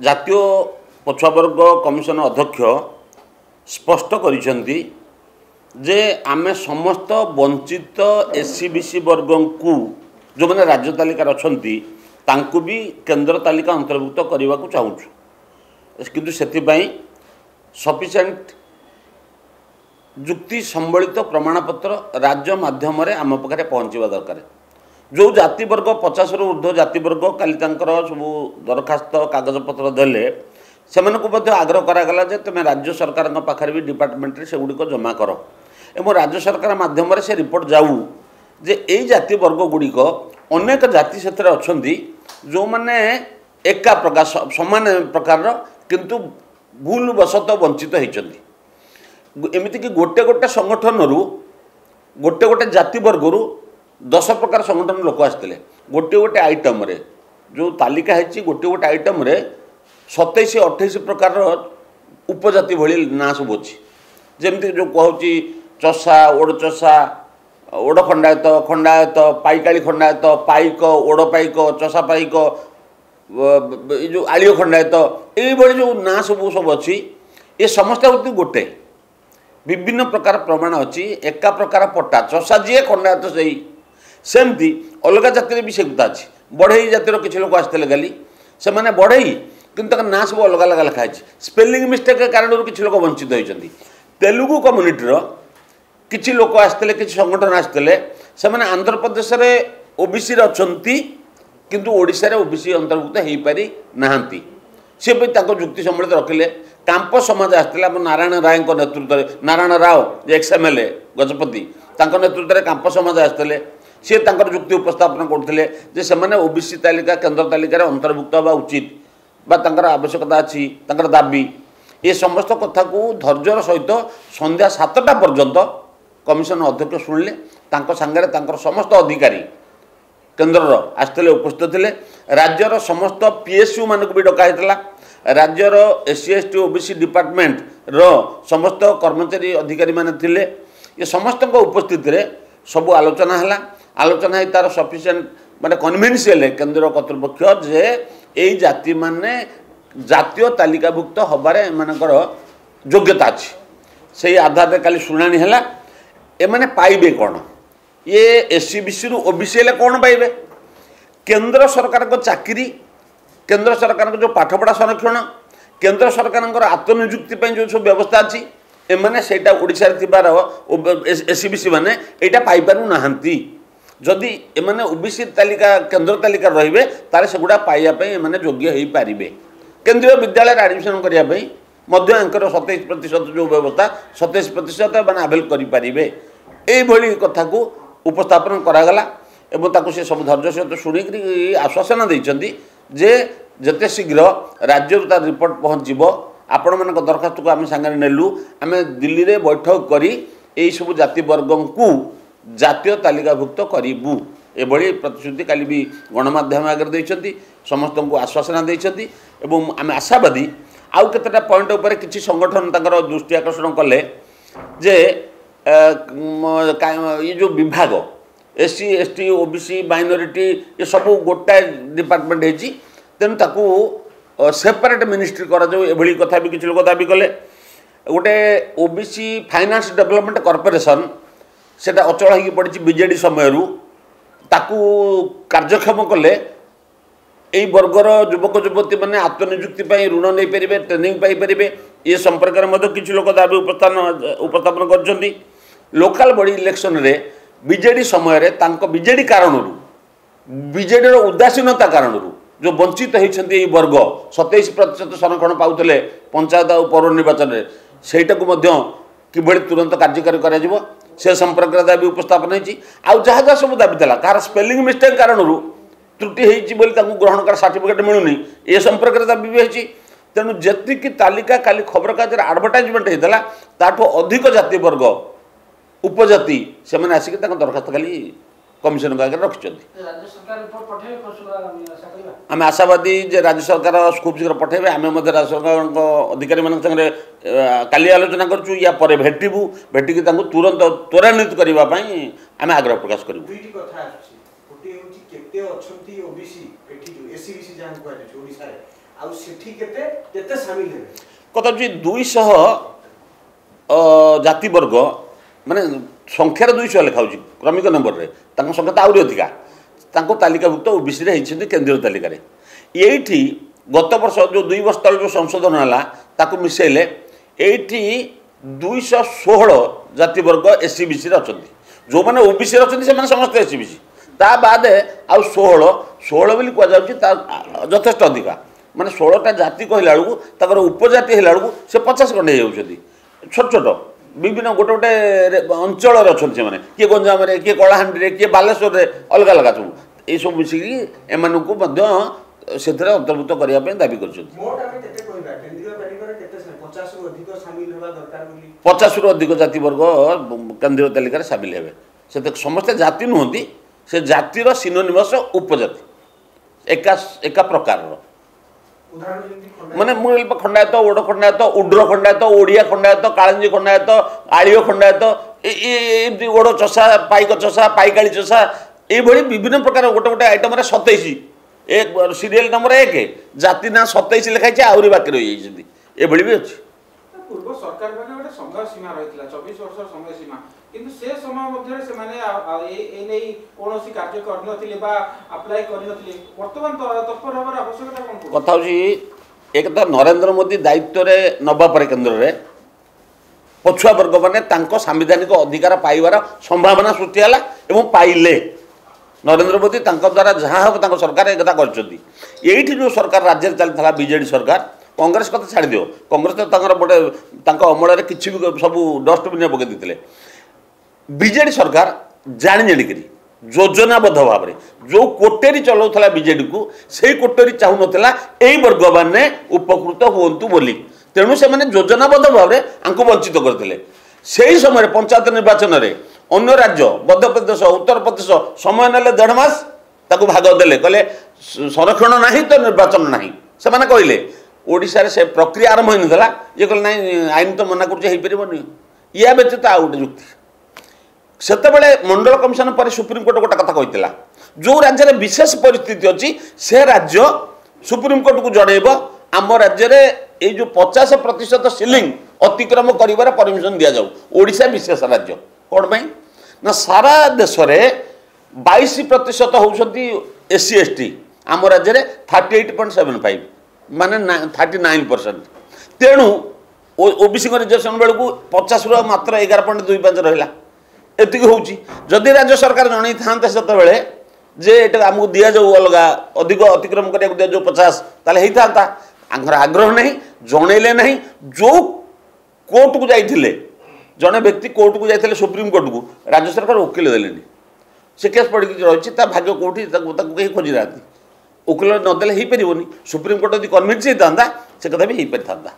জাতীয় পছুଆবর্গ কমিশন অধ্যক্ষ স্পষ্ট করিছন্তি যে आमे समस्त वंचित एससी बीसी वर्ग को जो मैंने राज्य तालिकार अच्छी तांकु भी केंद्र तालिका अंतर्भुक्त करने को चाहूँ किंतु सेतिबाई सफिशिएंट जुक्ति संबलित प्रमाणपत्र राज्य माध्यम आम पाखे पहुँचवा दरकार जो जाति वर्ग 50 रु ऊर्ध्व जाति वर्ग काली सब दरखास्त कागजपत्र देले से आग्रह करागला जे तुम राज्य सरकार पाखे भी डिपार्टमेंट से गुड़िक जमा कर एवं राज्य सरकार माध्यम से रिपोर्ट जाऊ जे यही जाति वर्ग गुड़िक अनेक जाति से अच्छा जो मैंने एका प्रकार समान प्रकार किंतु भूल वशत वंचित होती एमती कि गोटे गोटे संगठन गोटे गोटे जाति वर्ग 10 प्रकार संगठन लोक आसते गोटे गोटे आइटम रे जो तालिका है गोटे गोटे आइटम रे 27-28 प्रकार उपजाति भली ना सब अच्छी जमती जो कहूँ चषा ओड चषा ओड खंडायत खंडायत पाइकाली खंडायत पाइक ओड पाइक चषा पाइक जो आलियो खंडायत ये जो ना सब अच्छी ये समस्त होती गोटे विभिन्न प्रकार प्रमाण अच्छी एका प्रकार पट्टा चषा जी खंडायत से सेमती अलग जाति भी से गुता अच्छी बढ़ई जातिर किसी लोक आसते गाली से मैंने बढ़ई किंतु ना सब अलग अलग लिखाई स्पेलिंग मिस्टेक कारण किसी लोक वंचित होती तेलुगु कम्युनिटीर किसी लोक आसते किसी संगठन आसते से मैंने आंध्र प्रदेश में ओबीसी अच्छा किंतु ओडिशा रे ओबीसी अंतर्भुक्त हो पारि नाहांती सी भी जुक्ति सम्मिलित रखिले कैंपस समाज आसते नारायण राय नेतृत्व में नारायण राव एक्सएमएलए गजपति नेतृत्व में कैंपस समाज आसते सी जुक्ति उपस्थापन करते से ओबीसी तालिका केंद्र तालिका अंतर्भुक्त हवा उचित बा आवश्यकता अच्छी दाबी ये समस्त कथा को धैर्यर सहित संध्या 7टा पर्यंत कमिशन अध्यक्ष शुणिले सांगे समस्त अधिकारी केन्द्र आसते उपस्थित थे राज्यर समस्त पीएसयू मान भी डकाई राज्यर एससी एसटी ओबीसी डिपार्टमेंट रो समस्त कर्मचारी अधिकारी माने थिले ये समस्त उपस्थित रे सब आलोचना है आलोचना है तार सफिशिएंट माने कन्विन्सियल केंद्र कर्तृपक्ष जे यही जाति माने जातीय तालिकाभुक्त हबारे एमानकर योग्यता अच्छी से आधार काली शुणाणी है एमाने पाइबे कौन ये एससी बीसी रु ओबीसी हेले कौन पाइबे केंद्र सरकार को चाकरी केंद्र सरकार को जो पाठपढ़ा संरक्षण केंद्र सरकार आत्मनियुक्ति जो सब व्यवस्था अच्छी एमाने सेटा ओडिशा रे थिबार एससी बीसी माने एटा पाई पारु नाहंती जदि एमाने ओबीसी तालिका केंद्र तालिका रहिबे तारे सेगुडा पाइया पई एमाने योग्य होई पारिबे केंद्रीय विद्यालय एडमिशन करिया पई मध्य एंकर 27% जो व्यवस्था 27% एमाने आवेल करि पारिबे एई भली कथा को उपस्थापन करागला एवं ताको से सब धैर्य सहित शुणी आश्वासन देइचंदी जे जते शीघ्र राज्य तार रिपोर्ट पहुँचब आपण मान दरखास्त को आम सांगे नेलु आम दिल्ली रे बैठक करी एई सब जाति वर्ग को जातीय तालिकाभुक्त करूँ एभली प्रतिश्रुति काली भी गणमाध्यम आगे देइचंती समस्त को आश्वासन देइचंती एवं आम आशावादी आउ केतेटा पॉइंट उपर किछि संगठन तांकर दृष्टि आकर्षण कले जे ये जो विभाग एससी एसटी ओबीसी माइनॉरिटी ये सब गोटाए डिपार्टमेंट है तेणु ताकू सेपरेट मिनिस्ट्री करा जो एभली कथा भी किछि लोक दाबी कले गोटे ओबीसी फाइनेंस डेवलपमेंट कॉर्पोरेशन सेटा अचल हो पड़ी बीजेडी समय ताकू कार्यक्षम कले यही वर्गर युवक युवती मैंने आत्मनियुक्ति ऋण नहीं पारे ट्रेनिंग पाइपर ये संपर्क में किसी लोक दाबी उपस्थापन कर लोकल बॉडी इलेक्शन रे बीजेडी समय बीजेडी कारण बीजेडी उदासीनता कारण जो वंचित होती वर्ग 27% संरक्षण पाते पंचायत और पौर निर्वाचन में सहीटा को किभली तुरंत कार्यकारी करा से संपर्क दाबी उपस्थापन होती आउ जहाँ जहाँ सब दाबी था कहार स्पेलिंग मिस्टेक कारण त्रुटि होती ग्रहण कर सर्टिफिकेट मिलूनी ये संपर्क दाबी भी होती तेणु जी तालिका काली खबर कागज आडभटाइजमेंट होता ताठू अधिक जाति वर्ग उपजाति से मैंने आसिक दरखास्त खाली कमिशन आगे रखिंट आम आशावादी जे राज्य सरकार खूब शीघ्र पठेबे आम राज्य सरकार अधिकारी मान संगे काली आलोचना करूँ या भेटू भेटिकी तुरंत त्वरान्वित करने आम आग्रह प्रकाश करूँ। एससीबीसी जहां कुआଯାଇଛି ओडिसा रे आ सेठी केते केते शामिल हेबे कथा जी 200 जाति वर्ग माने संख्यार 200 लिखा होची क्रमिक नंबर रे तांको संख्या तो आउरी अधिका तांको तालिकाभुक्त ओबीसी रे हेछि केंद्रीय तालिका रे एठी गत वर्ष जो 2 वर्ष तले जो संशोधन हला ताको मिसेले एठी 216 जाति वर्ग एससीबीसी रे अछंती जो माने ओबीसी रे अछंती से माने समस्त एससीबीसी ता बाद आ 16 बोली कुआ जाउची ता यथेष्ट अधिका माने 16टा जाति कहला बेलू ताकर उपजाति हेला बेलू से 50 खंडे जाउछथि छोट छोट विभिन्न गोटे गोटे अंचल अच्छा से मैंने किए गंजाम किए कलाहांडी किए बालेश्वर अलग अलग सब ये सब मिसिकी एमानकु से अंतर्भुक्त करने दाबी कर 50 रु अधिक जाति वर्ग केंद्रीय तालिकार सामिल हे से समस्ते जाति नुहति से जातिर सिनोनिमस उपजाति एका प्रकार माने मुल खंडायत ओड खंडायत उड्र खंडायत ओडिया खंडायत कालंजी खंडायत आलियो खंडायत एमती ओड चषा पाइक चषा पाइकाली चषा ये विभिन्न प्रकार गोटे गोटे आइटम 27 एक सीरियल नंबर 1 जाति ना 27 लिखाई आहरी बाकी रही जाइए ये भी अच्छी पूर्व सरकार माने गोटे समय सीमा रहितला 24 वर्ष समय सीमा किंतु से समय मध्ये से माने ए नै कोनोसी कार्य करनथिले बा अप्लाई करनथिले वर्तमान तत्पर हबार आवश्यकता कोन कथा होची एक तो नरेंद्र मोदी दायित्व रे नबा पर केंद्र रे पछुआ वर्ग माने तांको संवैधानिक अधिकार पाइबार संभावना सृष्टि हला एवं पाइले नरेंद्र मोदी तांको द्वारा जहाँ हम तांको सरकार एक कथा करछथि एठी जो सरकार राज्य चलथला बीजेडी सरकार कांग्रेस कथा छाड़ दियो कांग्रेस तो तांकर बडे तांको अमल रे किछि भी सब डस्टबिन पके दिथिले बीजेडी सरकार जानी जानी करी योजनाबद्ध भाव में जो कोटेरी चलाउथला बीजेडी को से कोटेरी चाहू नथला एई वर्ग माने उपकृत होंतु बोली तेणु से माने योजनाबद्ध भाव में आंको वंचित करथिले सेही समय पंचायत निर्वाचन रे अन्य राज्य मध्य प्रदेश उत्तर प्रदेश समय नेले 1.5 मास ताको भाग देले कहले संरक्षण नाही तो निर्वाचन नाही से माने कहले ओडिसा रे से प्रक्रिया आरंभ होई नथला ये कहले नाही आईन तो मना करछ हेई परिबनी या व्यतीत आ उठे जुक्ति सेतबेले मंडल कमिशन पर सुप्रीम कोर्ट गोटे कथा कहला जो राज्य में विशेष परिस्थिति अच्छी से राज्य सुप्रीम कोर्ट को जनइब आम राज्य में ये 50% सीलिंग अतिक्रम कर परमिशन दि जाऊ ओडिशा विशेष राज्य कौन पाई ना सारा देश में 22% होती एससी एसटी आम राज्य में 38.75 माने 39% तेणु ओबीसी रिजर्वेशन बेलू 50 रु मात्र 11.25 रहा एतिक होची जदि राज्य सरकार जणई थांते सेतबेले जे एटा हमकु दिया जाऊ अलग अधिक अतिक्रम करिया दिया जाऊ 50 ताले हेई थांता आंगर आग्रह नहीं जणैले नहीं जो कोर्ट को जाइथिले जने व्यक्ति कोर्ट को जाइथिले सुप्रीम कोर्ट को राज्य सरकार वकील देलेनी से केस पड़ कि रही भाग्य कौटी कहीं खोजी रहा वकील नदेले हो पारनि सुप्रीम कोर्ट यदि कन्विन्स होता से कथा भी हो पारि था।